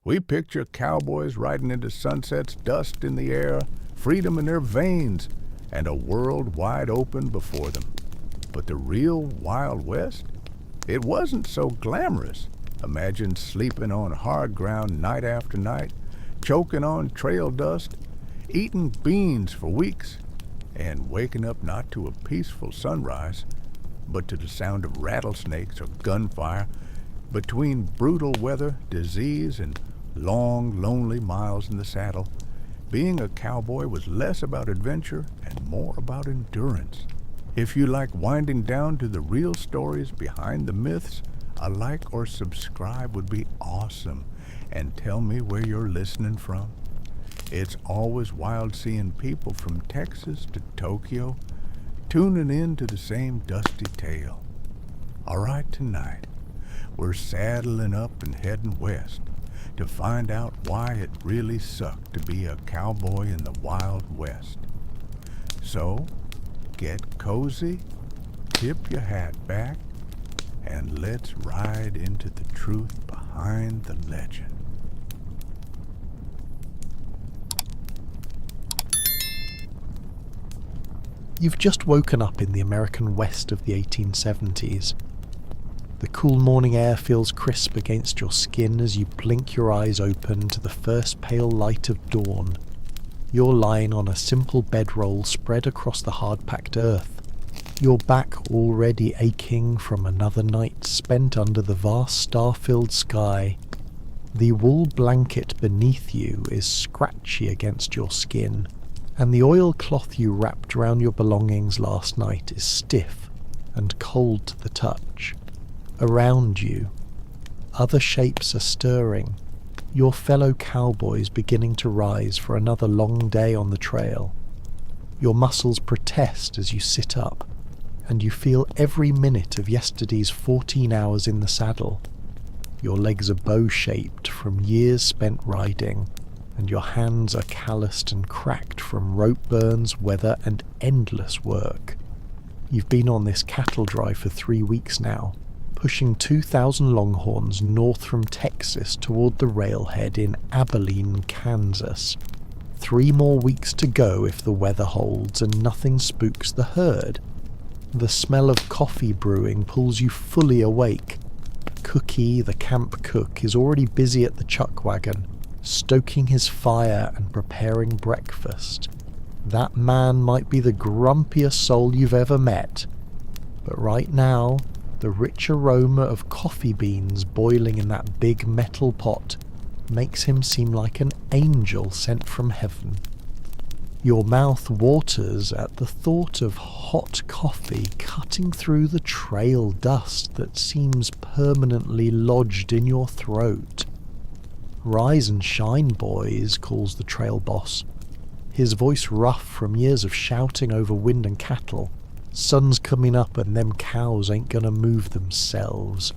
We picture cowboys riding into sunsets, dust in the air, freedom in their veins, and a world wide open before them. But the real Wild West? It wasn't so glamorous. Imagine sleeping on hard ground night after night, choking on trail dust, eating beans for weeks, and waking up not to a peaceful sunrise, but to the sound of rattlesnakes or gunfire, between brutal weather, disease, and long, lonely miles in the saddle. Being a cowboy was less about adventure and more about endurance. If you like winding down to the real stories behind the myths, a like or subscribe would be awesome. And tell me where you're listening from. It's always wild seeing people from Texas to Tokyo tuning in to the same dusty tale. All right, tonight, we're saddling up and heading west to find out why it really sucked to be a cowboy in the Wild West. So, get cozy, tip your hat back, and let's ride into the truth behind the legend. You've just woken up in the American West of the 1870s. The cool morning air feels crisp against your skin as you blink your eyes open to the first pale light of dawn. You're lying on a simple bedroll spread across the hard-packed earth, your back already aching from another night spent under the vast star-filled sky. The wool blanket beneath you is scratchy against your skin, and the oilcloth you wrapped around your belongings last night is stiff and cold to the touch. Around you, other shapes are stirring, your fellow cowboys beginning to rise for another long day on the trail. Your muscles protest as you sit up, and you feel every minute of yesterday's 14 hours in the saddle. Your legs are bow-shaped from years spent riding, and your hands are calloused and cracked from rope burns, weather, and endless work. You've been on this cattle drive for 3 weeks now, pushing 2,000 longhorns north from Texas toward the railhead in Abilene, Kansas. 3 more weeks to go if the weather holds and nothing spooks the herd. The smell of coffee brewing pulls you fully awake. Cookie, the camp cook, is already busy at the chuck wagon, stoking his fire and preparing breakfast. That man might be the grumpiest soul you've ever met, but right now, the rich aroma of coffee beans boiling in that big metal pot makes him seem like an angel sent from heaven. Your mouth waters at the thought of hot coffee cutting through the trail dust that seems permanently lodged in your throat. "Rise and shine, boys," calls the trail boss, his voice rough from years of shouting over wind and cattle. "Sun's coming up and them cows ain't gonna move themselves."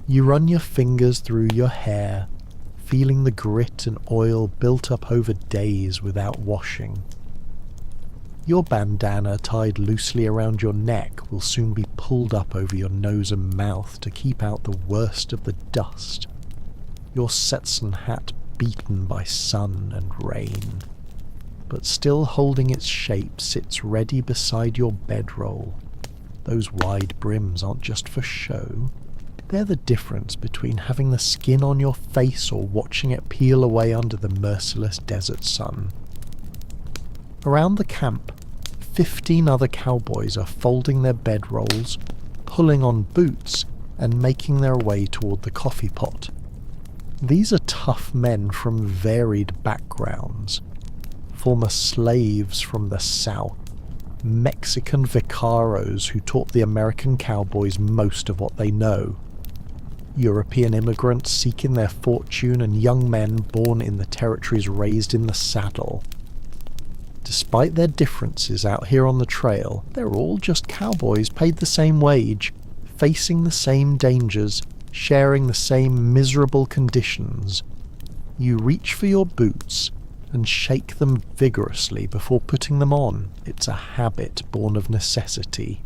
You run your fingers through your hair, feeling the grit and oil built up over days without washing. Your bandana tied loosely around your neck will soon be pulled up over your nose and mouth to keep out the worst of the dust. Your Stetson hat beaten by sun and rain, but still holding its shape, sits ready beside your bedroll. Those wide brims aren't just for show. They're the difference between having the skin on your face or watching it peel away under the merciless desert sun. Around the camp, 15 other cowboys are folding their bedrolls, pulling on boots, and making their way toward the coffee pot. These are tough men from varied backgrounds. Former slaves from the South, Mexican vaqueros who taught the American cowboys most of what they know, European immigrants seeking their fortune, and young men born in the territories raised in the saddle. Despite their differences out here on the trail, they're all just cowboys paid the same wage, facing the same dangers, sharing the same miserable conditions. You reach for your boots and shake them vigorously before putting them on. It's a habit born of necessity.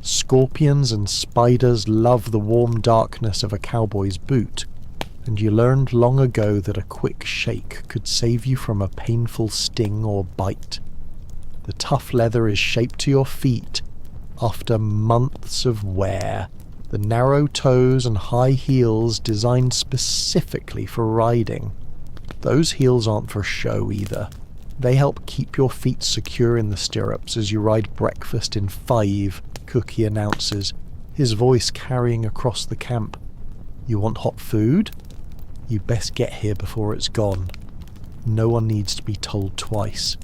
Scorpions and spiders love the warm darkness of a cowboy's boot, and you learned long ago that a quick shake could save you from a painful sting or bite. The tough leather is shaped to your feet after months of wear, the narrow toes and high heels designed specifically for riding. Those heels aren't for show either. They help keep your feet secure in the stirrups as you ride breakfast in 5, Cookie announces, his voice carrying across the camp. You want hot food? You best get here before it's gone. No one needs to be told twice.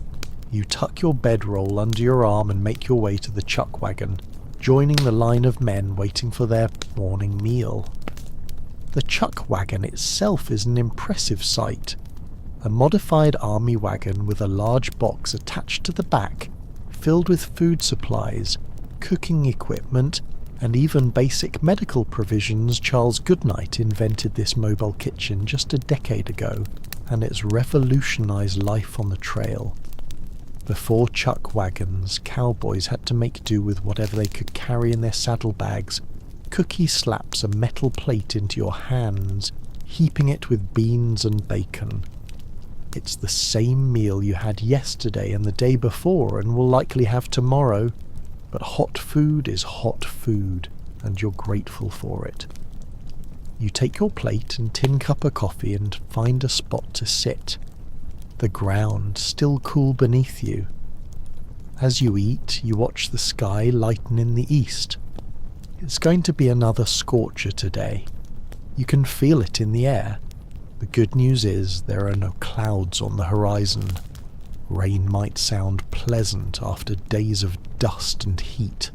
You tuck your bedroll under your arm and make your way to the chuck wagon, joining the line of men waiting for their morning meal. The chuck wagon itself is an impressive sight. A modified army wagon with a large box attached to the back, filled with food supplies, cooking equipment, and even basic medical provisions. Charles Goodnight invented this mobile kitchen just a decade ago, and it's revolutionized life on the trail. Before chuck wagons, cowboys had to make do with whatever they could carry in their saddlebags. Cookie slaps a metal plate into your hands, heaping it with beans and bacon. It's the same meal you had yesterday and the day before and will likely have tomorrow, but hot food is hot food, and you're grateful for it. You take your plate and tin cup of coffee and find a spot to sit. The ground still cool beneath you. As you eat, you watch the sky lighten in the east. It's going to be another scorcher today. You can feel it in the air. The good news is there are no clouds on the horizon. Rain might sound pleasant after days of dust and heat,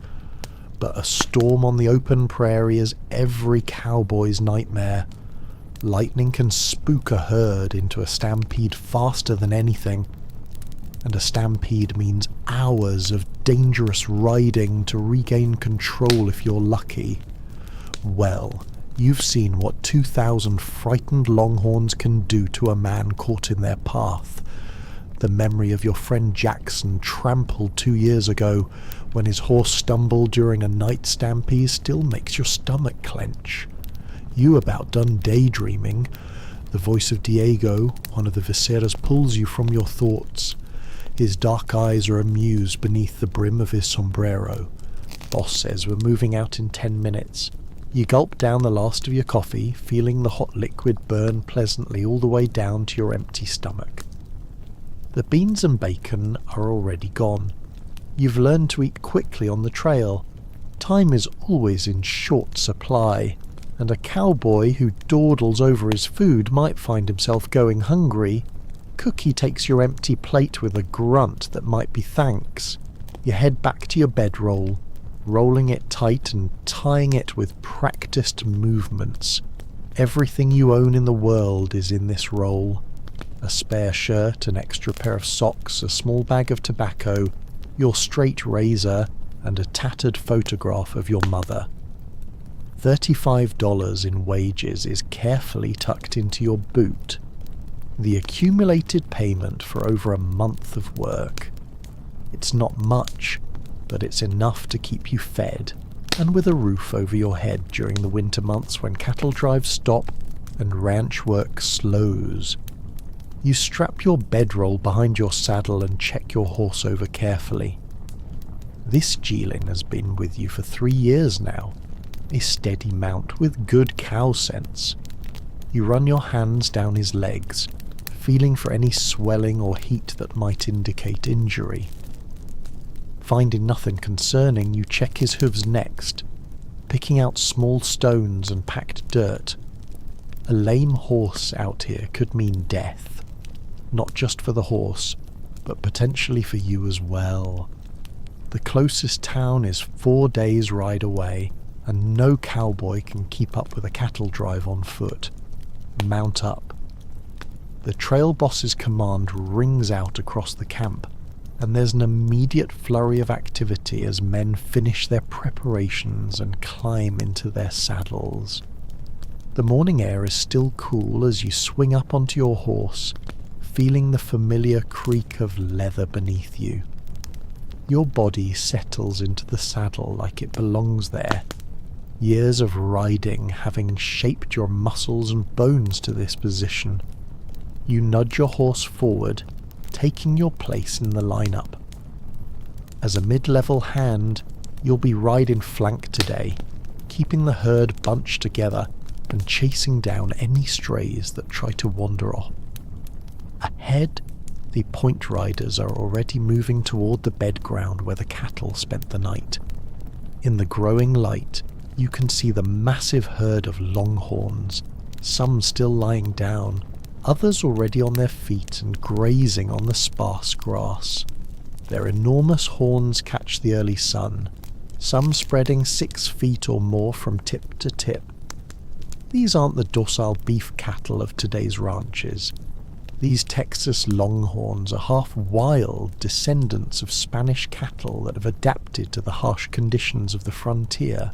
but a storm on the open prairie is every cowboy's nightmare. Lightning can spook a herd into a stampede faster than anything, and a stampede means hours of dangerous riding to regain control if you're lucky. Well, you've seen what 2,000 frightened longhorns can do to a man caught in their path. The memory of your friend Jackson trampled 2 years ago when his horse stumbled during a night stampede still makes your stomach clench. You about done daydreaming. The voice of Diego, one of the Viseras, pulls you from your thoughts. His dark eyes are amused beneath the brim of his sombrero. Boss says we're moving out in 10 minutes. You gulp down the last of your coffee, feeling the hot liquid burn pleasantly all the way down to your empty stomach. The beans and bacon are already gone. You've learned to eat quickly on the trail. Time is always in short supply, and a cowboy who dawdles over his food might find himself going hungry. Cookie takes your empty plate with a grunt that might be thanks. You head back to your bedroll, rolling it tight and tying it with practiced movements. Everything you own in the world is in this roll. A spare shirt, an extra pair of socks, a small bag of tobacco, your straight razor, and a tattered photograph of your mother. $35 in wages is carefully tucked into your boot. The accumulated payment for over a month of work. It's not much, but it's enough to keep you fed, and with a roof over your head during the winter months when cattle drives stop and ranch work slows. You strap your bedroll behind your saddle and check your horse over carefully. This Geelin has been with you for 3 years now, a steady mount with good cow sense. You run your hands down his legs, feeling for any swelling or heat that might indicate injury. Finding nothing concerning, you check his hooves next, picking out small stones and packed dirt. A lame horse out here could mean death, not just for the horse, but potentially for you as well. The closest town is 4 days' ride away, and no cowboy can keep up with a cattle drive on foot. Mount up. The trail boss's command rings out across the camp, and there's an immediate flurry of activity as men finish their preparations and climb into their saddles. The morning air is still cool as you swing up onto your horse, feeling the familiar creak of leather beneath you. Your body settles into the saddle like it belongs there. years of riding having shaped your muscles and bones to this position. You nudge your horse forward, taking your place in the lineup. As a mid-level hand, you'll be riding flank today, keeping the herd bunched together and chasing down any strays that try to wander off. Ahead, the point riders are already moving toward the bed ground where the cattle spent the night. In the growing light, you can see the massive herd of longhorns, some still lying down, others already on their feet and grazing on the sparse grass. Their enormous horns catch the early sun, some spreading 6 feet or more from tip to tip. These aren't the docile beef cattle of today's ranches. These Texas longhorns are half-wild descendants of Spanish cattle that have adapted to the harsh conditions of the frontier.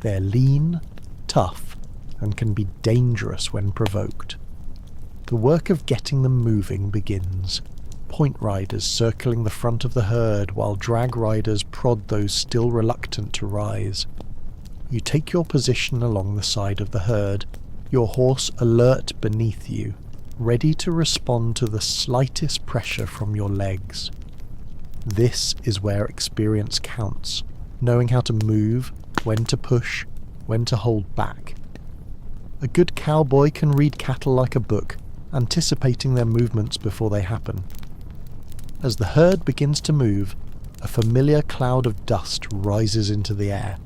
They're lean, tough, and can be dangerous when provoked. The work of getting them moving begins, point riders circling the front of the herd while drag riders prod those still reluctant to rise. You take your position along the side of the herd, your horse alert beneath you, ready to respond to the slightest pressure from your legs. This is where experience counts, knowing how to move, when to push, when to hold back. A good cowboy can read cattle like a book, anticipating their movements before they happen. As the herd begins to move, a familiar cloud of dust rises into the air.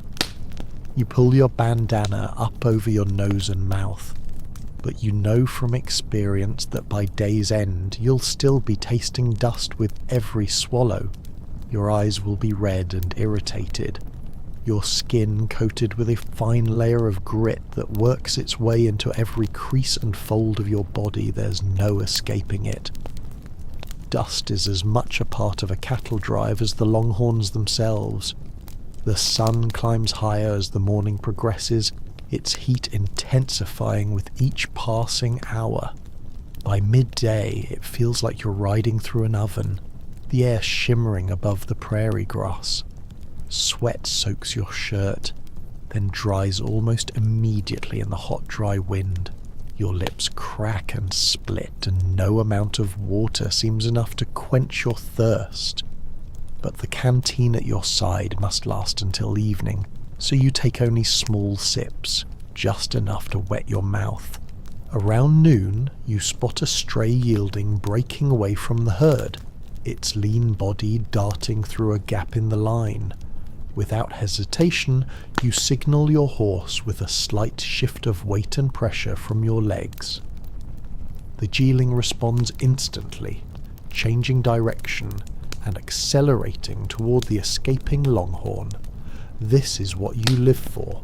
You pull your bandana up over your nose and mouth, but you know from experience that by day's end you'll still be tasting dust with every swallow. Your eyes will be red and irritated, your skin coated with a fine layer of grit that works its way into every crease and fold of your body. There's no escaping it. Dust is as much a part of a cattle drive as the longhorns themselves. The sun climbs higher as the morning progresses, its heat intensifying with each passing hour. By midday, it feels like you're riding through an oven, the air shimmering above the prairie grass. Sweat soaks your shirt, then dries almost immediately in the hot, dry wind. Your lips crack and split, and no amount of water seems enough to quench your thirst. But the canteen at your side must last until evening, so you take only small sips, just enough to wet your mouth. Around noon, you spot a stray yielding breaking away from the herd, its lean body darting through a gap in the line. Without hesitation, you signal your horse with a slight shift of weight and pressure from your legs. The geeling responds instantly, changing direction and accelerating toward the escaping longhorn. This is what you live for.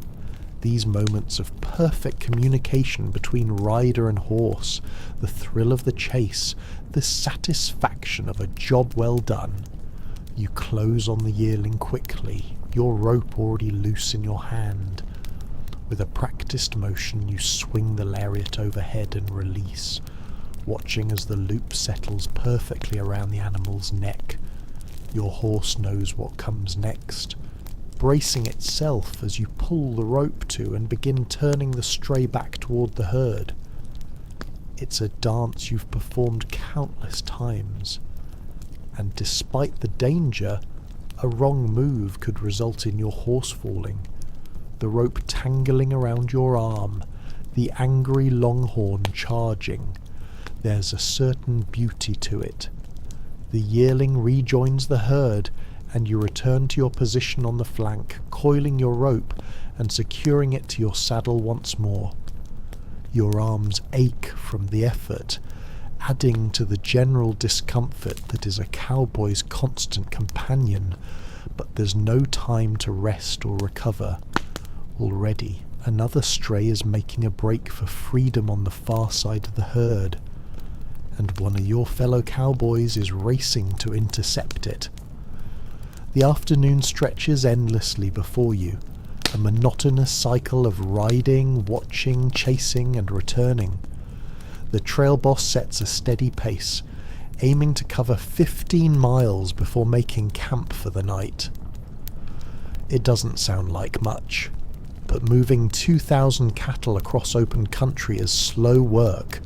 These moments of perfect communication between rider and horse, the thrill of the chase, the satisfaction of a job well done. You close on the yearling quickly, your rope already loose in your hand. With a practiced motion, you swing the lariat overhead and release, watching as the loop settles perfectly around the animal's neck. Your horse knows what comes next, bracing itself as you pull the rope to and begin turning the stray back toward the herd. It's a dance you've performed countless times, and despite the danger, a wrong move could result in your horse falling, the rope tangling around your arm, the angry longhorn charging. There's a certain beauty to it. The yearling rejoins the herd, and you return to your position on the flank, coiling your rope and securing it to your saddle once more. Your arms ache from the effort, adding to the general discomfort that is a cowboy's constant companion, but there's no time to rest or recover. Already, another stray is making a break for freedom on the far side of the herd, and one of your fellow cowboys is racing to intercept it. The afternoon stretches endlessly before you, a monotonous cycle of riding, watching, chasing, and returning. The trail boss sets a steady pace, aiming to cover 15 miles before making camp for the night. It doesn't sound like much, but moving 2,000 cattle across open country is slow work.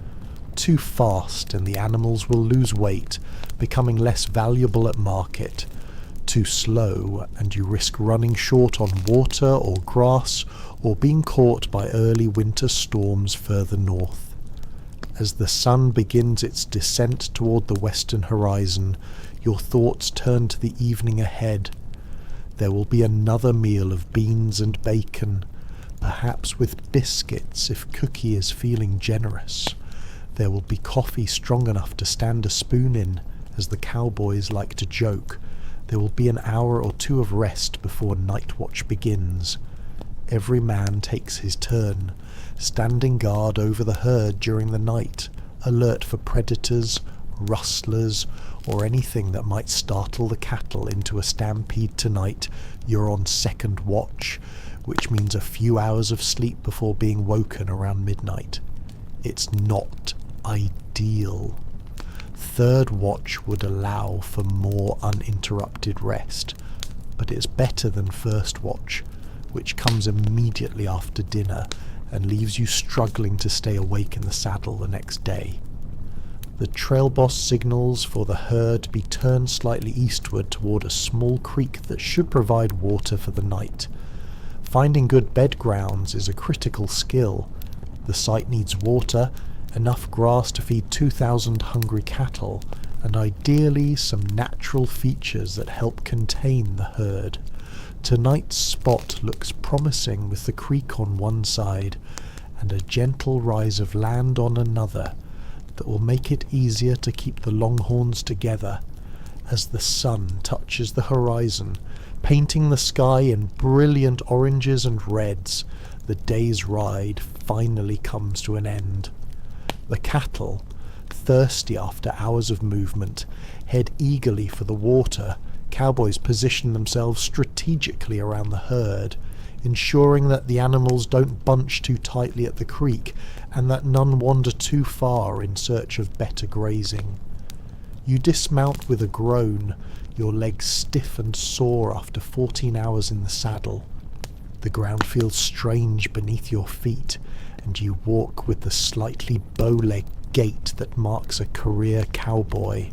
Too fast and the animals will lose weight, becoming less valuable at market. Too slow and you risk running short on water or grass or being caught by early winter storms further north. As the sun begins its descent toward the western horizon, your thoughts turn to the evening ahead. There will be another meal of beans and bacon, perhaps with biscuits if Cookie is feeling generous. There will be coffee strong enough to stand a spoon in, as the cowboys like to joke. There will be an hour or two of rest before night watch begins. Every man takes his turn, standing guard over the herd during the night, alert for predators, rustlers, or anything that might startle the cattle into a stampede tonight. You're on second watch, which means a few hours of sleep before being woken around midnight. It's not ideal. Third watch would allow for more uninterrupted rest, but it's better than first watch, which comes immediately after dinner and leaves you struggling to stay awake in the saddle the next day. The trail boss signals for the herd to be turned slightly eastward toward a small creek that should provide water for the night. Finding good bed grounds is a critical skill. The site needs water, enough grass to feed 2,000 hungry cattle, and ideally some natural features that help contain the herd. Tonight's spot looks promising with the creek on one side and a gentle rise of land on another that will make it easier to keep the longhorns together as the sun touches the horizon, painting the sky in brilliant oranges and reds. The day's ride finally comes to an end. The cattle, thirsty after hours of movement, head eagerly for the water. Cowboys position themselves strategically around the herd, ensuring that the animals don't bunch too tightly at the creek and that none wander too far in search of better grazing. You dismount with a groan, your legs stiff and sore after 14 hours in the saddle. The ground feels strange beneath your feet, and you walk with the slightly bow-leg gait that marks a career cowboy.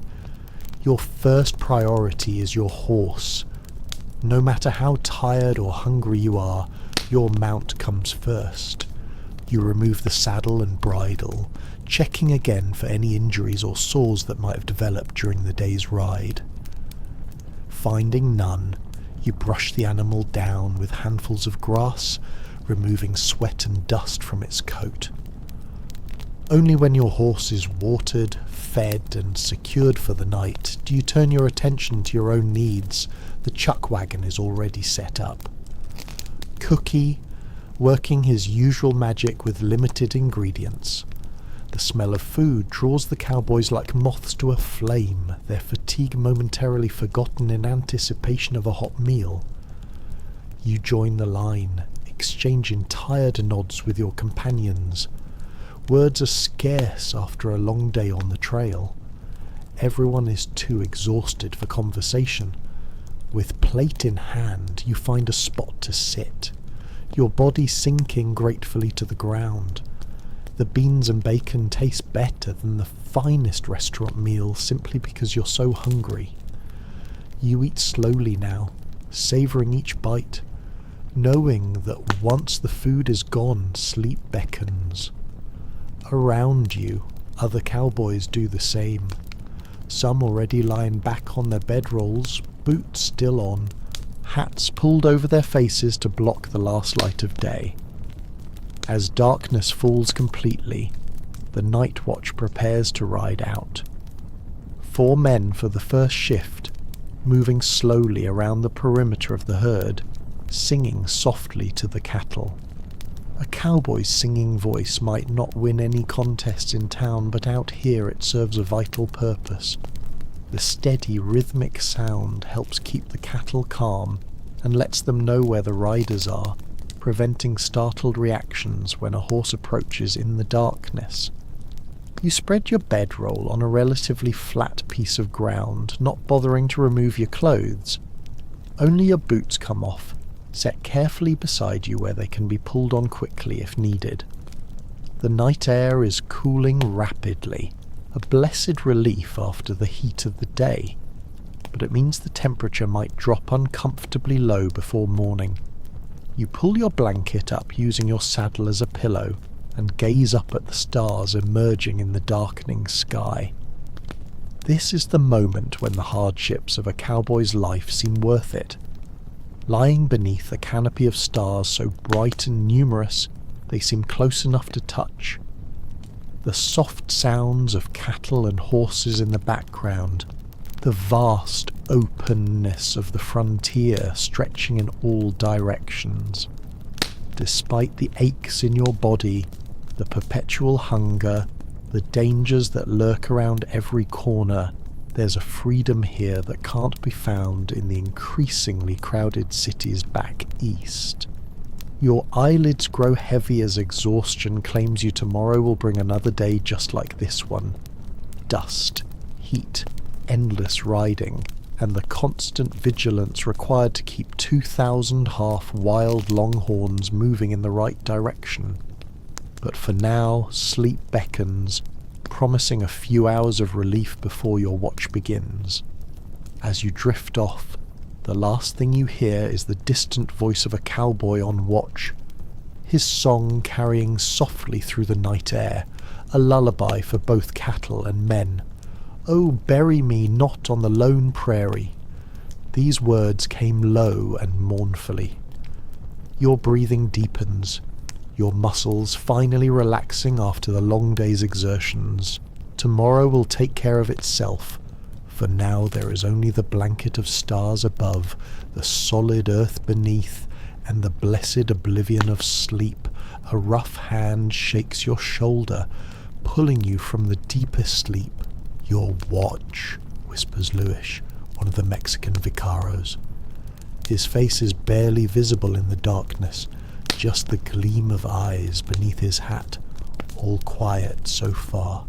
Your first priority is your horse. No matter how tired or hungry you are, your mount comes first. You remove the saddle and bridle, checking again for any injuries or sores that might have developed during the day's ride. Finding none, you brush the animal down with handfuls of grass, removing sweat and dust from its coat. Only when your horse is watered, fed and secured for the night do you turn your attention to your own needs. The chuck wagon is already set up. Cookie, working his usual magic with limited ingredients. The smell of food draws the cowboys like moths to a flame, their fatigue momentarily forgotten in anticipation of a hot meal. You join the line, exchanging tired nods with your companions. Words are scarce after a long day on the trail. Everyone is too exhausted for conversation. With plate in hand, you find a spot to sit, your body sinking gratefully to the ground. The beans and bacon taste better than the finest restaurant meal simply because you're so hungry. You eat slowly now, savouring each bite, knowing that once the food is gone, sleep beckons. Around you, other cowboys do the same. Some already lying back on their bedrolls, boots still on, hats pulled over their faces to block the last light of day. As darkness falls completely, the night watch prepares to ride out. 4 men for the first shift, moving slowly around the perimeter of the herd, singing softly to the cattle. A cowboy's singing voice might not win any contests in town, but out here it serves a vital purpose. The steady, rhythmic sound helps keep the cattle calm and lets them know where the riders are, preventing startled reactions when a horse approaches in the darkness. You spread your bedroll on a relatively flat piece of ground, not bothering to remove your clothes. Only your boots come off, set carefully beside you where they can be pulled on quickly if needed. The night air is cooling rapidly, a blessed relief after the heat of the day, but it means the temperature might drop uncomfortably low before morning. You pull your blanket up using your saddle as a pillow and gaze up at the stars emerging in the darkening sky. This is the moment when the hardships of a cowboy's life seem worth it. Lying beneath a canopy of stars so bright and numerous they seem close enough to touch. The soft sounds of cattle and horses in the background, the vast openness of the frontier stretching in all directions. Despite the aches in your body, the perpetual hunger, the dangers that lurk around every corner, there's a freedom here that can't be found in the increasingly crowded cities back east. Your eyelids grow heavy as exhaustion claims you tomorrow will bring another day just like this one. Dust, heat, endless riding, and the constant vigilance required to keep 2,000 half-wild longhorns moving in the right direction. But for now, sleep beckons, promising a few hours of relief before your watch begins. As you drift off, the last thing you hear is the distant voice of a cowboy on watch, his song carrying softly through the night air, a lullaby for both cattle and men. "Oh, bury me not on the lone prairie." These words came low and mournfully. Your breathing deepens, your muscles finally relaxing after the long day's exertions. Tomorrow will take care of itself. For now there is only the blanket of stars above, the solid earth beneath, and the blessed oblivion of sleep. A rough hand shakes your shoulder, pulling you from the deepest sleep. "Your watch," whispers Luis, one of the Mexican vaqueros. His face is barely visible in the darkness, just the gleam of eyes beneath his hat, all quiet so far.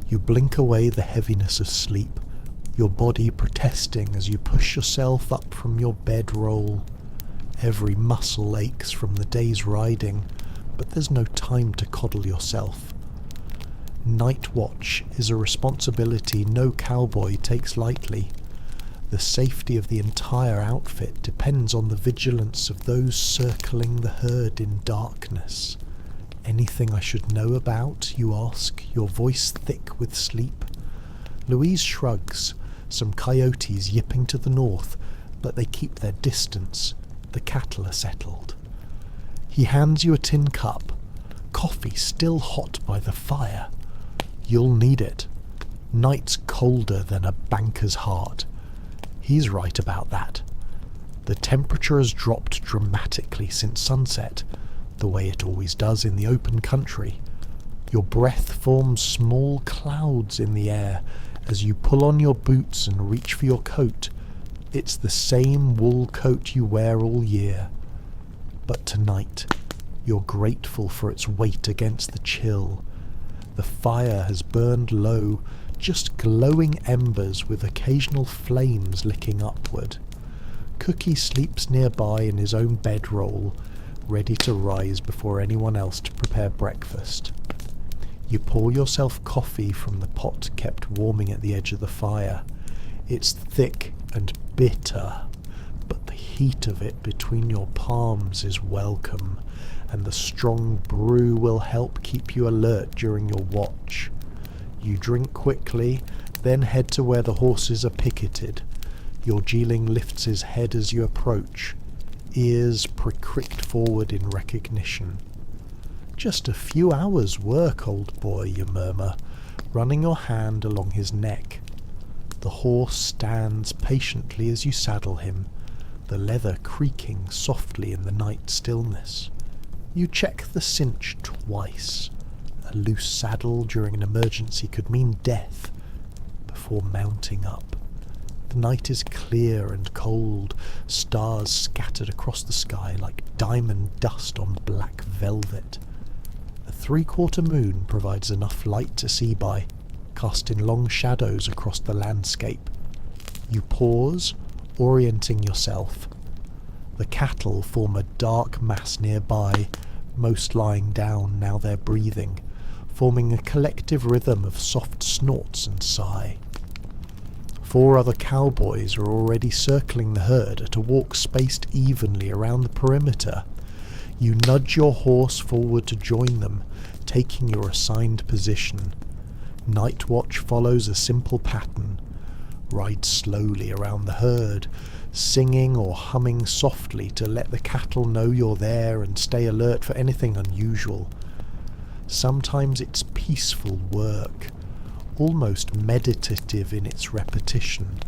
You blink away the heaviness of sleep, your body protesting as you push yourself up from your bedroll. Every muscle aches from the day's riding, but there's no time to coddle yourself. Night watch is a responsibility no cowboy takes lightly. The safety of the entire outfit depends on the vigilance of those circling the herd in darkness. "Anything I should know about?" you ask, your voice thick with sleep. Louise shrugs. Some coyotes yipping to the north, but they keep their distance. The cattle are settled. He hands you a tin cup, coffee still hot by the fire. You'll need it. Night's colder than a banker's heart. He's right about that. The temperature has dropped dramatically since sunset, the way it always does in the open country. Your breath forms small clouds in the air as you pull on your boots and reach for your coat. It's the same wool coat you wear all year. But tonight, you're grateful for its weight against the chill. The fire has burned low, just glowing embers with occasional flames licking upward. Cookie sleeps nearby in his own bedroll, ready to rise before anyone else to prepare breakfast. You pour yourself coffee from the pot kept warming at the edge of the fire. It's thick and bitter, but the heat of it between your palms is welcome, and the strong brew will help keep you alert during your watch. You drink quickly, then head to where the horses are picketed. Your geeling lifts his head as you approach, ears pricked forward in recognition. "Just a few hours' work, old boy," you murmur, running your hand along his neck. The horse stands patiently as you saddle him, the leather creaking softly in the night stillness. You check the cinch twice. A loose saddle during an emergency could mean death. Before mounting up, the night is clear and cold, stars scattered across the sky like diamond dust on black velvet. A 3/4 moon provides enough light to see by, casting long shadows across the landscape. You pause, orienting yourself. The cattle form a dark mass nearby, most lying down now they're breathing, forming a collective rhythm of soft snorts and sigh. 4 other cowboys are already circling the herd at a walk spaced evenly around the perimeter. You nudge your horse forward to join them, taking your assigned position. Night watch follows a simple pattern. Ride slowly around the herd, singing or humming softly to let the cattle know you're there and stay alert for anything unusual. Sometimes it's peaceful work, almost meditative in its repetition.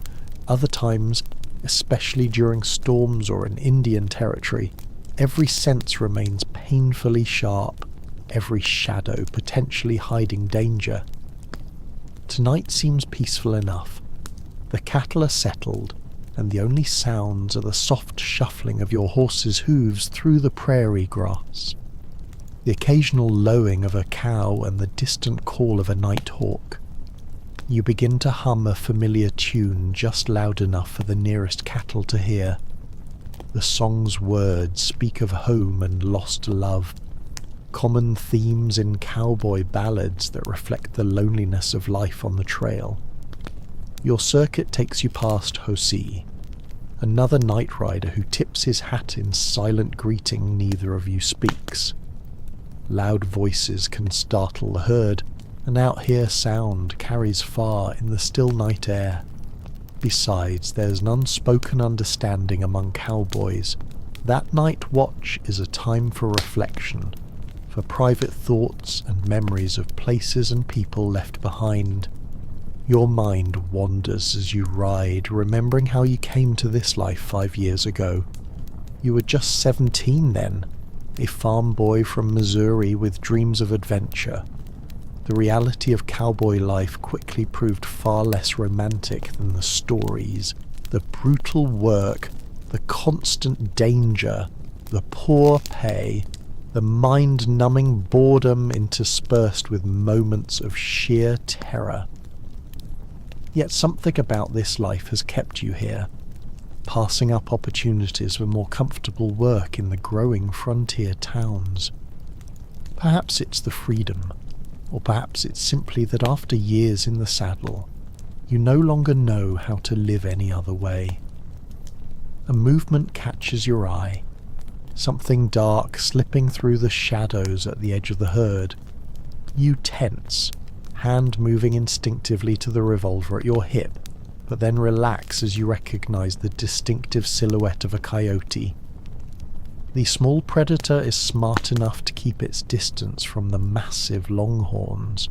Other times, especially during storms or in Indian territory, every sense remains painfully sharp, every shadow potentially hiding danger. Tonight seems peaceful enough. The cattle are settled, and the only sounds are the soft shuffling of your horse's hooves through the prairie grass, the occasional lowing of a cow and the distant call of a nighthawk. You begin to hum a familiar tune just loud enough for the nearest cattle to hear. The song's words speak of home and lost love, common themes in cowboy ballads that reflect the loneliness of life on the trail. Your circuit takes you past Jose, another night rider who tips his hat in silent greeting. Neither of you speaks. Loud voices can startle the herd, and out here sound carries far in the still night air. Besides, there's an unspoken understanding among cowboys. That night watch is a time for reflection, for private thoughts and memories of places and people left behind. Your mind wanders as you ride, remembering how you came to this life 5 years ago. You were just 17 then, a farm boy from Missouri with dreams of adventure. The reality of cowboy life quickly proved far less romantic than the stories, the brutal work, the constant danger, the poor pay, the mind-numbing boredom interspersed with moments of sheer terror. Yet something about this life has kept you here, passing up opportunities for more comfortable work in the growing frontier towns. Perhaps it's the freedom, or perhaps it's simply that after years in the saddle, you no longer know how to live any other way. A movement catches your eye, something dark slipping through the shadows at the edge of the herd. You tense, hand moving instinctively to the revolver at your hip, but then relax as you recognize the distinctive silhouette of a coyote. The small predator is smart enough to keep its distance from the massive longhorns,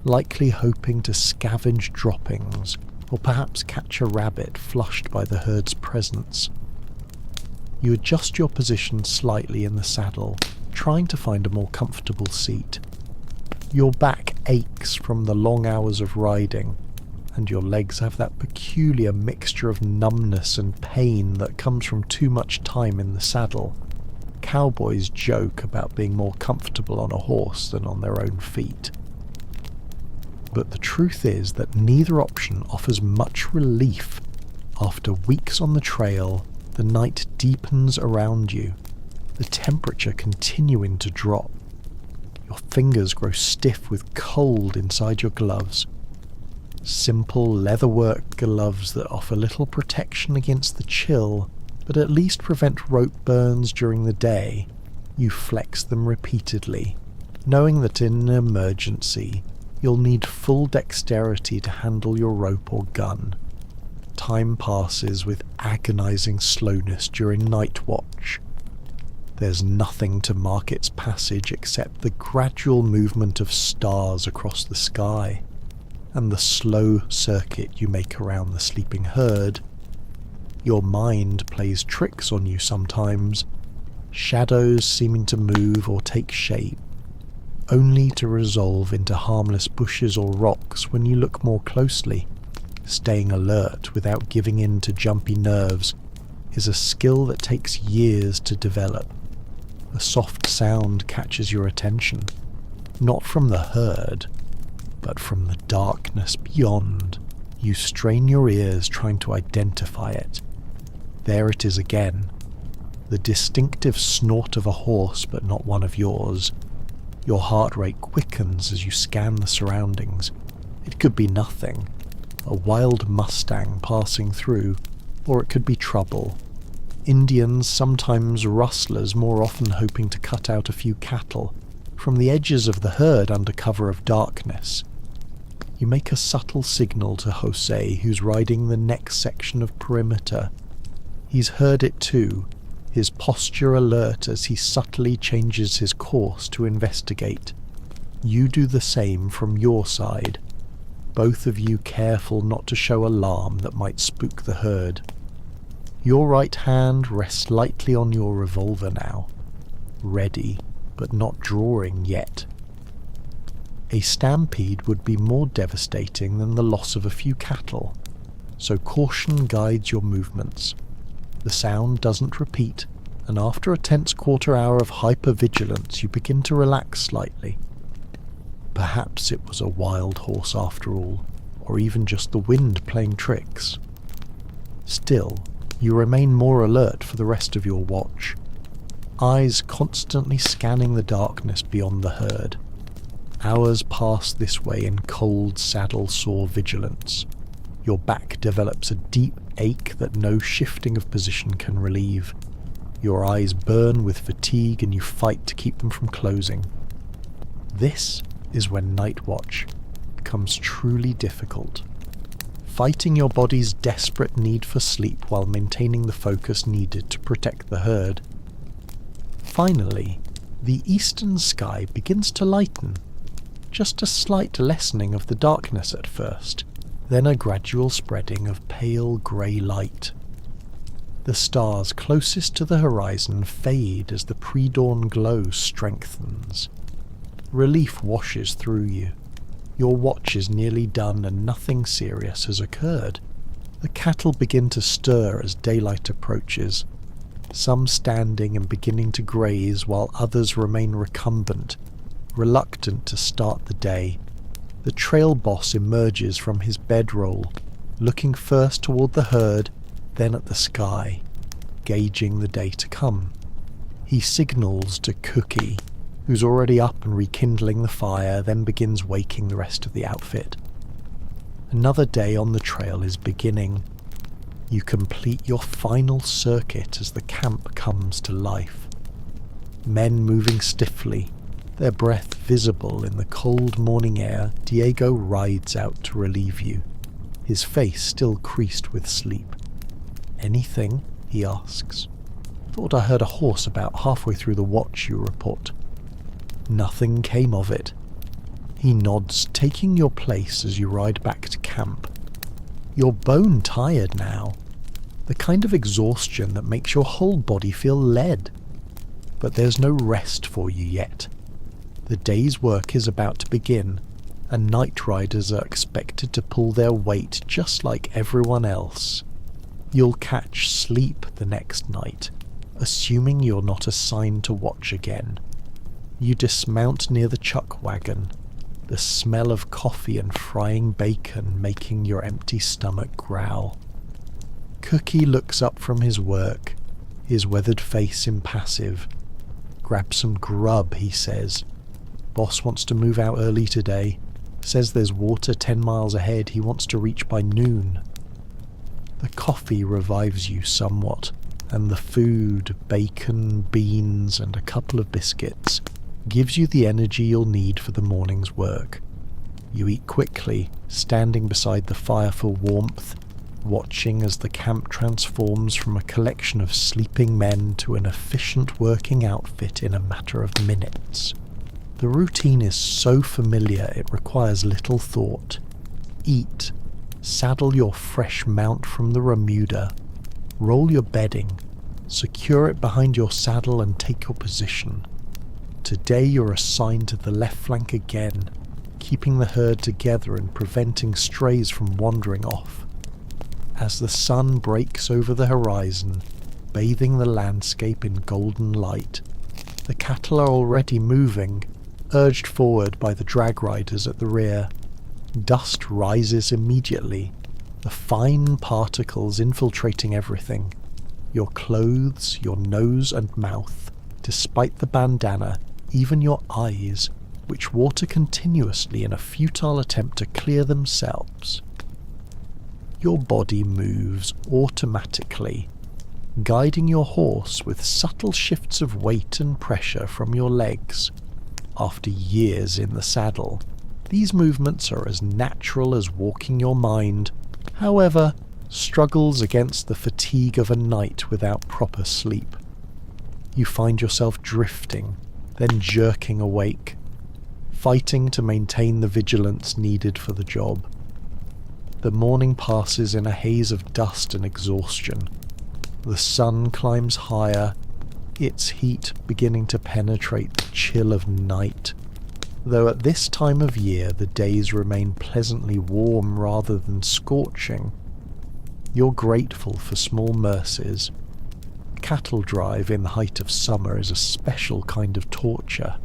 likely hoping to scavenge droppings, or perhaps catch a rabbit flushed by the herd's presence. You adjust your position slightly in the saddle, trying to find a more comfortable seat. Your back aches from the long hours of riding, and your legs have that peculiar mixture of numbness and pain that comes from too much time in the saddle. Cowboys joke about being more comfortable on a horse than on their own feet. But the truth is that neither option offers much relief. After weeks on the trail, the night deepens around you, the temperature continuing to drop. Your fingers grow stiff with cold inside your gloves. Simple leatherwork gloves that offer little protection against the chill, but at least prevent rope burns during the day. You flex them repeatedly, knowing that in an emergency, you'll need full dexterity to handle your rope or gun. Time passes with agonizing slowness during night watch. There's nothing to mark its passage except the gradual movement of stars across the sky, and the slow circuit you make around the sleeping herd. Your mind plays tricks on you sometimes, shadows seeming to move or take shape, only to resolve into harmless bushes or rocks when you look more closely. Staying alert without giving in to jumpy nerves is a skill that takes years to develop. A soft sound catches your attention, not from the herd, but from the darkness beyond. You strain your ears trying to identify it. There it is again, the distinctive snort of a horse but not one of yours. Your heart rate quickens as you scan the surroundings. It could be nothing, a wild mustang passing through, or it could be trouble. Indians, sometimes rustlers, more often hoping to cut out a few cattle from the edges of the herd under cover of darkness. You make a subtle signal to Jose, who's riding the next section of perimeter. He's heard it too, his posture alert as he subtly changes his course to investigate. You do the same from your side, both of you careful not to show alarm that might spook the herd. Your right hand rests lightly on your revolver now, ready, but not drawing yet. A stampede would be more devastating than the loss of a few cattle, so caution guides your movements. The sound doesn't repeat, and after a tense quarter hour of hypervigilance you begin to relax slightly. Perhaps it was a wild horse after all, or even just the wind playing tricks. Still, you remain more alert for the rest of your watch, eyes constantly scanning the darkness beyond the herd. Hours pass this way in cold, saddle-sore vigilance. Your back develops a deep ache that no shifting of position can relieve. Your eyes burn with fatigue and you fight to keep them from closing. This is when night watch becomes truly difficult. Fighting your body's desperate need for sleep while maintaining the focus needed to protect the herd. Finally, the eastern sky begins to lighten. Just a slight lessening of the darkness at first, then a gradual spreading of pale grey light. The stars closest to the horizon fade as the pre-dawn glow strengthens. Relief washes through you. Your watch is nearly done and nothing serious has occurred. The cattle begin to stir as daylight approaches, some standing and beginning to graze while others remain recumbent, reluctant to start the day. The trail boss emerges from his bedroll, looking first toward the herd, then at the sky, gauging the day to come. He signals to Cookie, who's already up and rekindling the fire, then begins waking the rest of the outfit. Another day on the trail is beginning. You complete your final circuit as the camp comes to life. Men moving stiffly, their breath visible in the cold morning air, Diego rides out to relieve you, his face still creased with sleep. "Anything?" he asks. "Thought I heard a horse about halfway through the watch," you report. Nothing came of it. He nods, taking your place as you ride back to camp. You're bone tired now, the kind of exhaustion that makes your whole body feel lead. But there's no rest for you yet. The day's work is about to begin, and night riders are expected to pull their weight just like everyone else. You'll catch sleep the next night, assuming you're not assigned to watch again. You dismount near the chuck wagon, the smell of coffee and frying bacon making your empty stomach growl. Cookie looks up from his work, his weathered face impassive. "Grab some grub," he says. "Boss wants to move out early today. Says there's water 10 miles ahead he wants to reach by noon." The coffee revives you somewhat, and the food, bacon, beans, and a couple of biscuits, gives you the energy you'll need for the morning's work. You eat quickly, standing beside the fire for warmth, watching as the camp transforms from a collection of sleeping men to an efficient working outfit in a matter of minutes. The routine is so familiar it requires little thought. Eat, saddle your fresh mount from the remuda, roll your bedding, secure it behind your saddle and take your position. Today you're assigned to the left flank again, keeping the herd together and preventing strays from wandering off. As the sun breaks over the horizon, bathing the landscape in golden light, the cattle are already moving, urged forward by the drag riders at the rear. Dust rises immediately, the fine particles infiltrating everything. your clothes, your nose and mouth, despite the bandana, even your eyes, which water continuously in a futile attempt to clear themselves. Your body moves automatically, guiding your horse with subtle shifts of weight and pressure from your legs. After years in the saddle, these movements are as natural as walking your mind, however, struggles against the fatigue of a night without proper sleep. You find yourself drifting, then jerking awake, fighting to maintain the vigilance needed for the job. The morning passes in a haze of dust and exhaustion. The sun climbs higher, its heat beginning to penetrate the chill of night, though at this time of year the days remain pleasantly warm rather than scorching. You're grateful for small mercies. Cattle drive in the height of summer is a special kind of torture.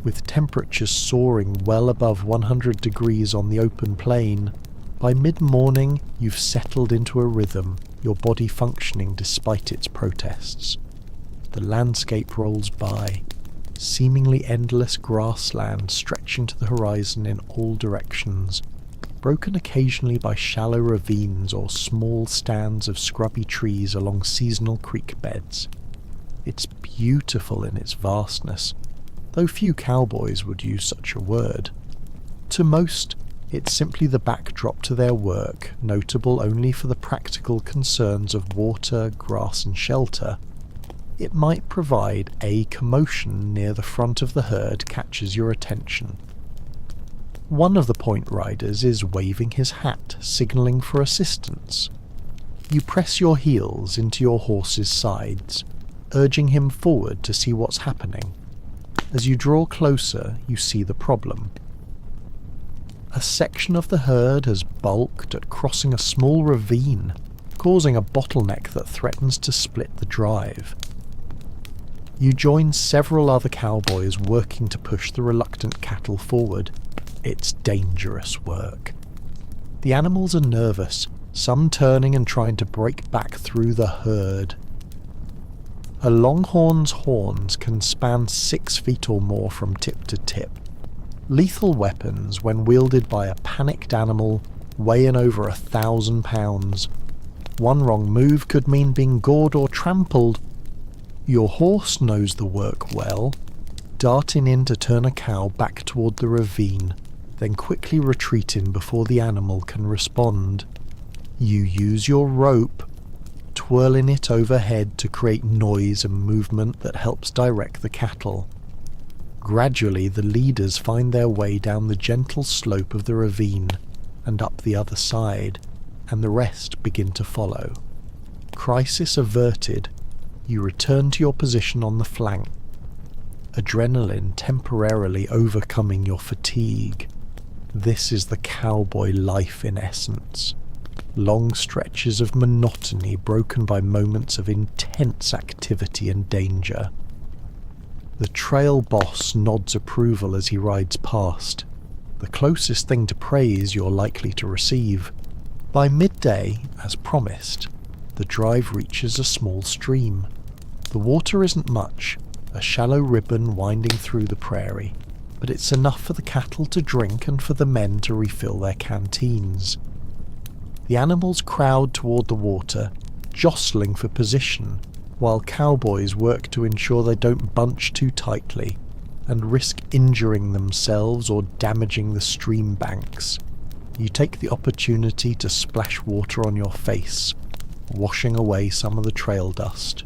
With temperatures soaring well above 100 degrees on the open plain, by mid-morning you've settled into a rhythm, your body functioning despite its protests. The landscape rolls by, seemingly endless grassland stretching to the horizon in all directions, broken occasionally by shallow ravines or small stands of scrubby trees along seasonal creek beds. It's beautiful in its vastness, though few cowboys would use such a word. To most, it's simply the backdrop to their work, notable only for the practical concerns of water, grass and shelter. It might provide a commotion near the front of the herd catches your attention. One of the point riders is waving his hat, signalling for assistance. You press your heels into your horse's sides, urging him forward to see what's happening. As you draw closer, you see the problem. A section of the herd has balked at crossing a small ravine, causing a bottleneck that threatens to split the drive. You join several other cowboys working to push the reluctant cattle forward. It's dangerous work. The animals are nervous, some turning and trying to break back through the herd. A longhorn's horns can span 6 feet or more from tip to tip. Lethal weapons, when wielded by a panicked animal, weigh in over 1,000 pounds. One wrong move could mean being gored or trampled. Your horse knows the work well, darting in to turn a cow back toward the ravine, then quickly retreating before the animal can respond. You use your rope, twirling it overhead to create noise and movement that helps direct the cattle. Gradually the leaders find their way down the gentle slope of the ravine and up the other side, and the rest begin to follow. Crisis averted, you return to your position on the flank, adrenaline temporarily overcoming your fatigue. This is the cowboy life in essence. Long stretches of monotony broken by moments of intense activity and danger. The trail boss nods approval as he rides past, the closest thing to praise you're likely to receive. By midday, as promised, the drive reaches a small stream. The water isn't much, a shallow ribbon winding through the prairie, but it's enough for the cattle to drink and for the men to refill their canteens. The animals crowd toward the water, jostling for position, while cowboys work to ensure they don't bunch too tightly and risk injuring themselves or damaging the stream banks. You take the opportunity to splash water on your face, washing away some of the trail dust.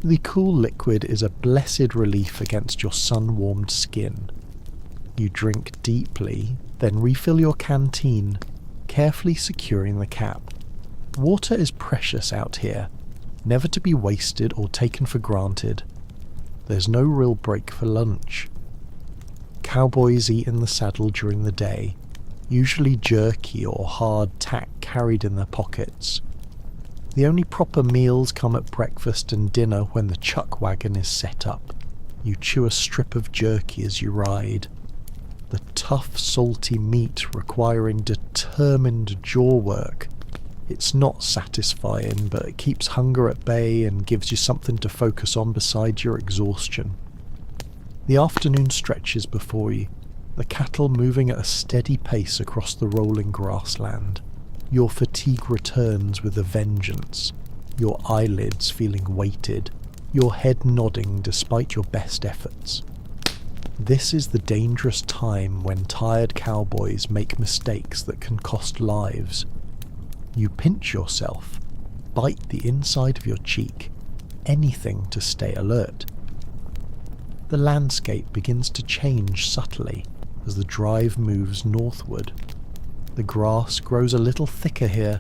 The cool liquid is a blessed relief against your sun-warmed skin. You drink deeply, then refill your canteen, carefully securing the cap. Water is precious out here, never to be wasted or taken for granted. There's no real break for lunch. Cowboys eat in the saddle during the day, usually jerky or hard tack carried in their pockets. The only proper meals come at breakfast and dinner when the chuck wagon is set up. You chew a strip of jerky as you ride. The tough, salty meat requiring determined jaw work. It's not satisfying, but it keeps hunger at bay and gives you something to focus on beside your exhaustion. The afternoon stretches before you, the cattle moving at a steady pace across the rolling grassland. Your fatigue returns with a vengeance, your eyelids feeling weighted, your head nodding despite your best efforts. This is the dangerous time when tired cowboys make mistakes that can cost lives. You pinch yourself, bite the inside of your cheek, anything to stay alert. The landscape begins to change subtly as the drive moves northward. The grass grows a little thicker here,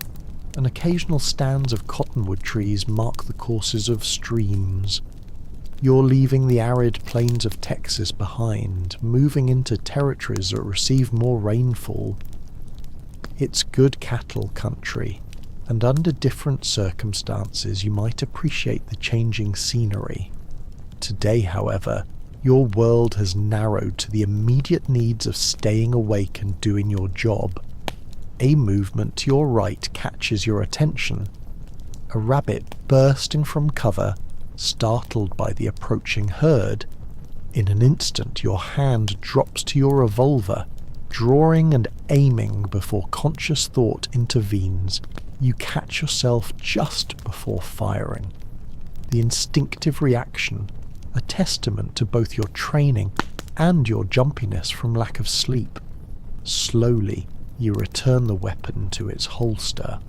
and occasional stands of cottonwood trees mark the courses of streams. You're leaving the arid plains of Texas behind, moving into territories that receive more rainfall. It's good cattle country, and under different circumstances you might appreciate the changing scenery. Today, however, your world has narrowed to the immediate needs of staying awake and doing your job. A movement to your right catches your attention. A rabbit bursting from cover, startled by the approaching herd. In an instant your hand drops to your revolver, drawing and aiming before conscious thought intervenes. You catch yourself just before firing. The instinctive reaction, a testament to both your training and your jumpiness from lack of sleep. Slowly, you return the weapon to its holster,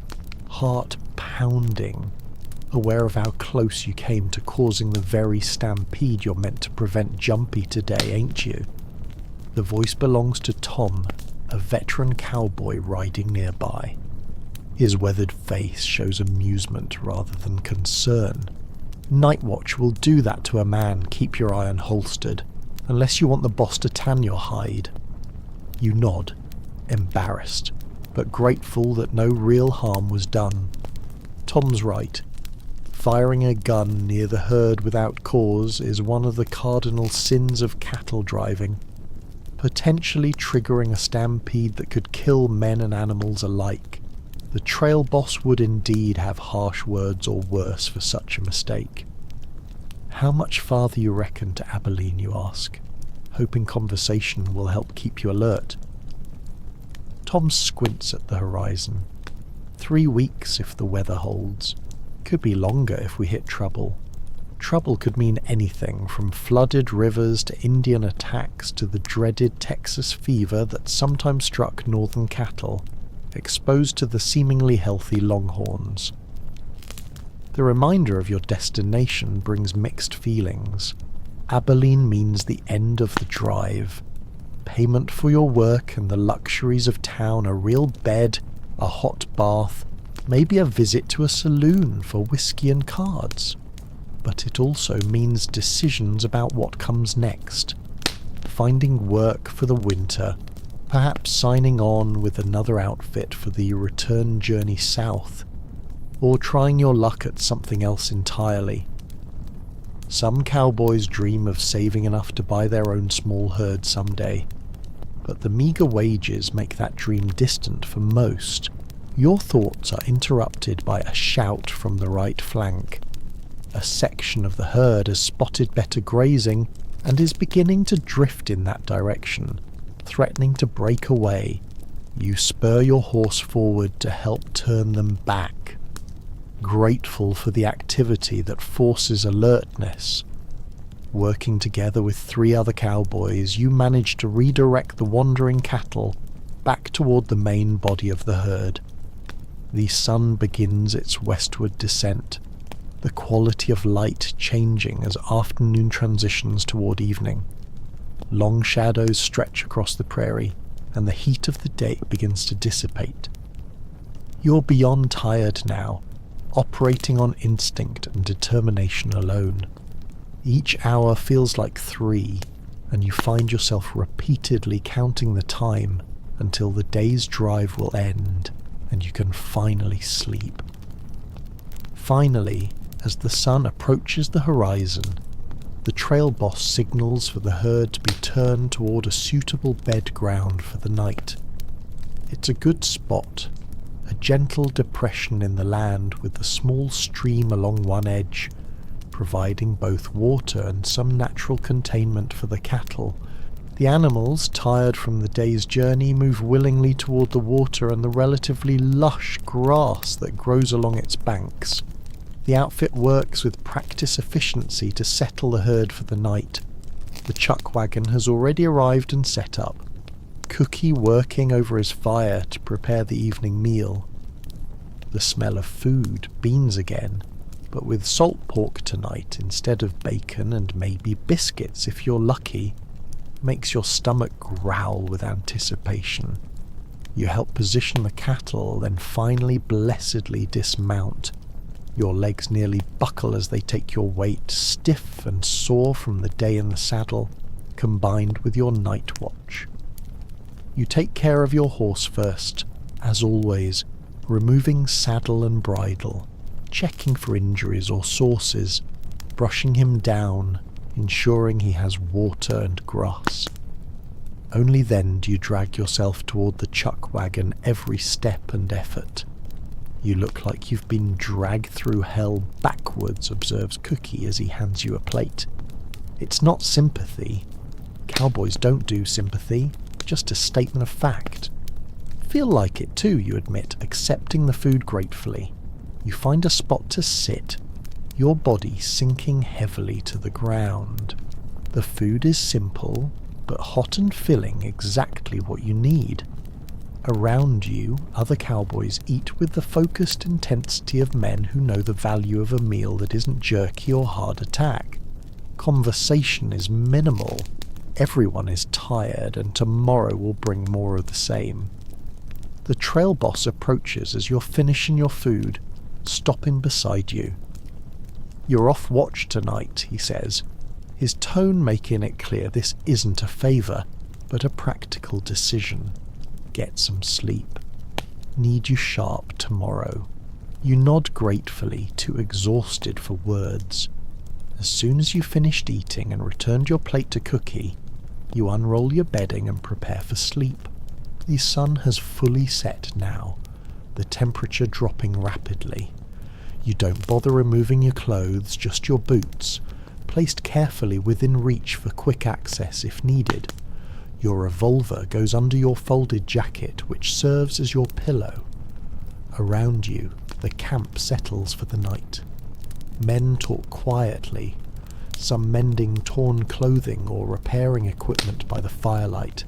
heart pounding, aware of how close you came to causing the very stampede you're meant to prevent Jumpy today, ain't you? The voice belongs to Tom, a veteran cowboy riding nearby. His weathered face shows amusement rather than concern. Night watch will do that to a man, keep your eye unholstered, unless you want the boss to tan your hide. You nod, embarrassed, but grateful that no real harm was done. Tom's right. Firing a gun near the herd without cause is one of the cardinal sins of cattle driving, potentially triggering a stampede that could kill men and animals alike. The trail boss would indeed have harsh words or worse for such a mistake. How much farther you reckon to Abilene, you ask, hoping conversation will help keep you alert. Tom squints at the horizon. 3 weeks if the weather holds. Could be longer if we hit trouble. Trouble could mean anything from flooded rivers to Indian attacks to the dreaded Texas fever that sometimes struck northern cattle, exposed to the seemingly healthy longhorns. The reminder of your destination brings mixed feelings. Abilene means the end of the drive. Payment for your work and the luxuries of town, a real bed, a hot bath, maybe a visit to a saloon for whiskey and cards. But it also means decisions about what comes next. Finding work for the winter, perhaps signing on with another outfit for the return journey south, or trying your luck at something else entirely. Some cowboys dream of saving enough to buy their own small herd someday, but the meagre wages make that dream distant for most. Your thoughts are interrupted by a shout from the right flank. A section of the herd has spotted better grazing and is beginning to drift in that direction, threatening to break away. You spur your horse forward to help turn them back, grateful for the activity that forces alertness. Working together with 3 other cowboys, you manage to redirect the wandering cattle back toward the main body of the herd. The sun begins its westward descent, the quality of light changing as afternoon transitions toward evening. Long shadows stretch across the prairie, and the heat of the day begins to dissipate. You're beyond tired now, operating on instinct and determination alone. Each hour feels like 3, and you find yourself repeatedly counting the time until the day's drive will end and you can finally sleep. Finally, as the sun approaches the horizon, the trail boss signals for the herd to be turned toward a suitable bed ground for the night. It's a good spot, a gentle depression in the land with a small stream along one edge, providing both water and some natural containment for the cattle. The animals, tired from the day's journey, move willingly toward the water and the relatively lush grass that grows along its banks. The outfit works with practice efficiency to settle the herd for the night. The chuck wagon has already arrived and set up, Cookie working over his fire to prepare the evening meal. The smell of food, beans again, but with salt pork tonight instead of bacon and maybe biscuits if you're lucky, makes your stomach growl with anticipation. You help position the cattle, then finally blessedly dismount. Your legs nearly buckle as they take your weight, stiff and sore from the day in the saddle, combined with your night watch. You take care of your horse first, as always, removing saddle and bridle, checking for injuries or sources, brushing him down, ensuring he has water and grass. Only then do you drag yourself toward the chuck wagon every step and effort. You look like you've been dragged through hell backwards, observes Cookie as he hands you a plate. It's not sympathy. Cowboys don't do sympathy, just a statement of fact. Feel like it too, you admit, accepting the food gratefully. You find a spot to sit, your body sinking heavily to the ground. The food is simple, but hot and filling, exactly what you need. Around you, other cowboys eat with the focused intensity of men who know the value of a meal that isn't jerky or hard attack. Conversation is minimal. Everyone is tired, and tomorrow will bring more of the same. The trail boss approaches as you're finishing your food, stopping beside you. "You're off watch tonight," he says, his tone making it clear this isn't a favour, but a practical decision. Get some sleep. Need you sharp tomorrow. You nod gratefully, too exhausted for words. As soon as you finished eating and returned your plate to Cookie, you unroll your bedding and prepare for sleep. The sun has fully set now, the temperature dropping rapidly. You don't bother removing your clothes, just your boots, placed carefully within reach for quick access if needed. Your revolver goes under your folded jacket, which serves as your pillow. Around you, the camp settles for the night. Men talk quietly, some mending torn clothing or repairing equipment by the firelight.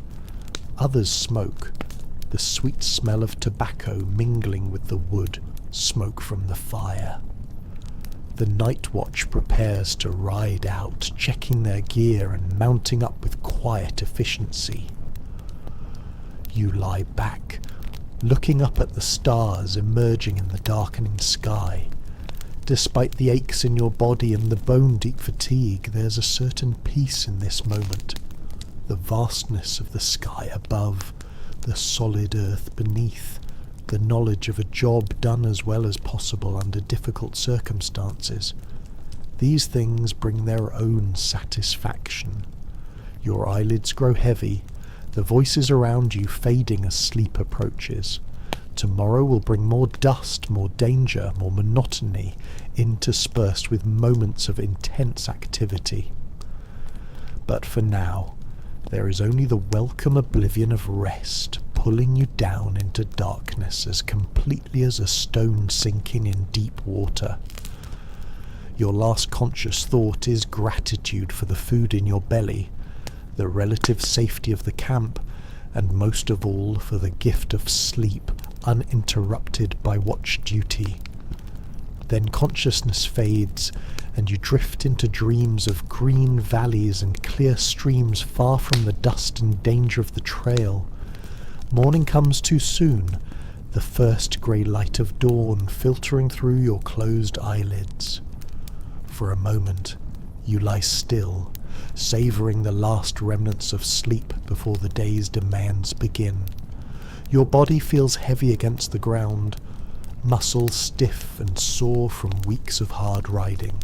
Others smoke, the sweet smell of tobacco mingling with the wood, smoke from the fire. The night watch prepares to ride out, checking their gear and mounting up with quiet efficiency. You lie back, looking up at the stars emerging in the darkening sky. Despite the aches in your body and the bone-deep fatigue, there's a certain peace in this moment. The vastness of the sky above, the solid earth beneath, the knowledge of a job done as well as possible under difficult circumstances. These things bring their own satisfaction. Your eyelids grow heavy, the voices around you fading as sleep approaches. Tomorrow will bring more dust, more danger, more monotony, interspersed with moments of intense activity. But for now, there is only the welcome oblivion of rest, pulling you down into darkness as completely as a stone sinking in deep water. Your last conscious thought is gratitude for the food in your belly, the relative safety of the camp, and most of all for the gift of sleep, uninterrupted by watch duty. Then consciousness fades, and you drift into dreams of green valleys and clear streams far from the dust and danger of the trail. Morning comes too soon, the first grey light of dawn filtering through your closed eyelids. For a moment, you lie still, savouring the last remnants of sleep before the day's demands begin. Your body feels heavy against the ground, muscles stiff and sore from weeks of hard riding.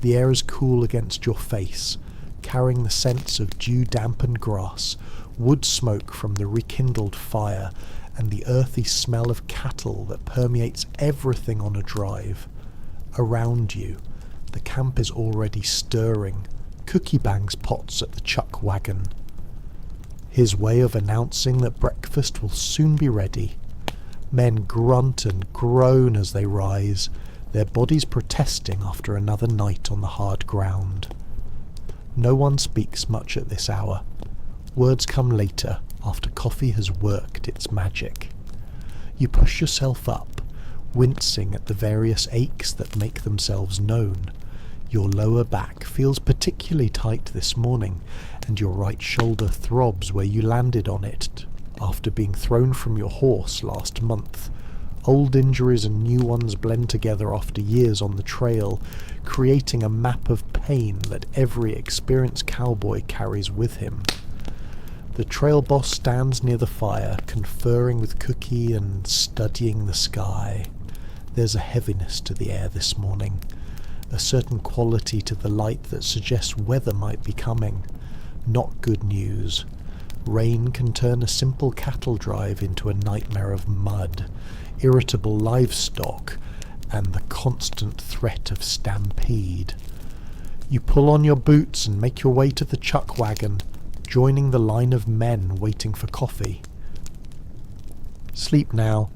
The air is cool against your face, carrying the scents of dew-dampened grass, wood smoke from the rekindled fire, and the earthy smell of cattle that permeates everything on a drive. Around you, the camp is already stirring, cookie bangs pots at the chuck wagon. His way of announcing that breakfast will soon be ready. Men grunt and groan as they rise, their bodies protesting after another night on the hard ground. No one speaks much at this hour. Words come later, after coffee has worked its magic. You push yourself up, wincing at the various aches that make themselves known. Your lower back feels particularly tight this morning, and your right shoulder throbs where you landed on it after being thrown from your horse last month. Old injuries and new ones blend together after years on the trail, creating a map of pain that every experienced cowboy carries with him. The trail boss stands near the fire, conferring with Cookie and studying the sky. There's a heaviness to the air this morning, a certain quality to the light that suggests weather might be coming. Not good news. Rain can turn a simple cattle drive into a nightmare of mud, irritable livestock, and the constant threat of stampede. You pull on your boots and make your way to the chuck wagon, joining the line of men waiting for coffee. Sleep now.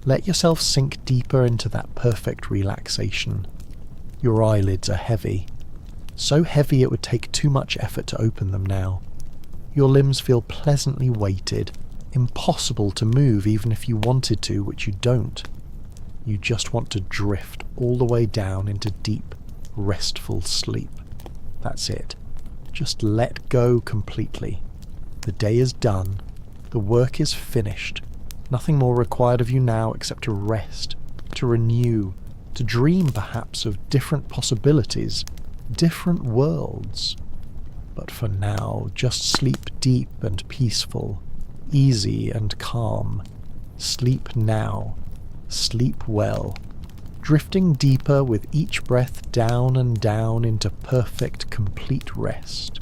Let yourself sink deeper into that perfect relaxation. Your eyelids are heavy. So heavy it would take too much effort to open them now. Your limbs feel pleasantly weighted, impossible to move even if you wanted to, which you don't. You just want to drift all the way down into deep, restful sleep. That's it. Just let go completely. The day is done. The work is finished. Nothing more required of you now except to rest, to renew, to dream perhaps of different possibilities, different worlds. But for now, just sleep deep and peaceful, easy and calm. Sleep now. Sleep well, drifting deeper with each breath down and down into perfect, complete rest.